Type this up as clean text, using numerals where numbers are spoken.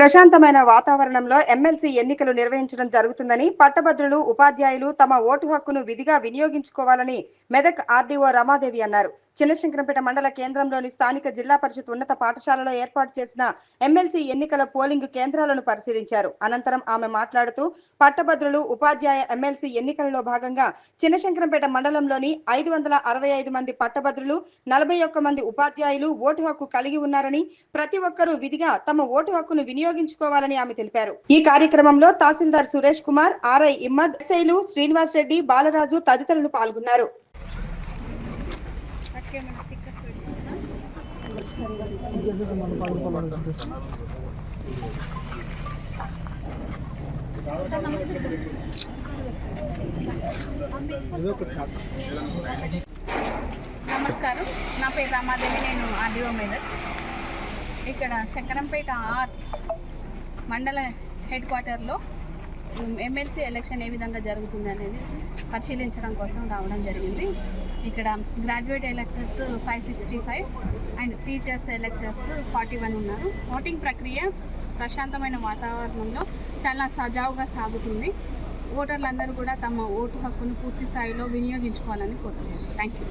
ప్రశాంతమైన వాతావరణంలో ఎమ్మెల్సీ ఎన్నికలు నిర్వహించడం జరుగుతుందని పట్టభద్రులు, ఉపాధ్యాయులు తమ ఓటు హక్కును విధిగా వినియోగించుకోవాలని మెదక్ ఆర్డీఓ రమాదేవి అన్నారు. చిన్నశంకరంపేట మండల కేంద్రంలోని స్థానిక జిల్లా పరిషత్ ఉన్నత పాఠశాలలో ఏర్పాటు చేసిన ఎమ్మెల్సీ ఎన్నికల పోలింగ్ కేంద్రాలను పరిశీలించారు. అనంతరం ఆమె మాట్లాడుతూ పట్టభద్రులు, ఉపాధ్యాయ ఎమ్మెల్సీ ఎన్నికలలో భాగంగా చిన్నశంకరంపేట మండలంలోని 565 మంది పట్టభద్రులు, 41 మంది ఉపాధ్యాయులు ఓటు హక్కు కలిగి ఉన్నారని, ప్రతి ఒక్కరూ విధిగా తమ ఓటు హక్కును వినియోగించుకోవాలని ఆమె తెలిపారు. ఈ కార్యక్రమంలో తహసీల్దార్ సురేష్ కుమార్, ఆర్ఐ ఇమ్మద్, ఎస్ఐలు శ్రీనివాస్ రెడ్డి, బాలరాజు తదితరులు పాల్గొన్నారు. నమస్కారం, నా పేరు రమాదేవి. నేను ఆర్డీఓ మెదక్. ఇక్కడ శంకరంపేట మండల హెడ్ క్వార్టర్లో ఎమ్మెల్సీ ఎలక్షన్ ఏ విధంగా జరుగుతుంది అనేది పరిశీలించడం కోసం రావడం జరిగింది. ఇక్కడ graduate electors 565 and teachers electors 41 ఉన్నారు. ఓటింగ్ ప్రక్రియ ప్రశాంతమైన వాతావరణంలో చాలా సజావుగా సాగుతుంది. ఓటర్లందరూ కూడా తమ ఓటు హక్కును పూర్తి స్థాయిలో వినియోగించుకోవాలని కోరుతున్నాను. Thank you.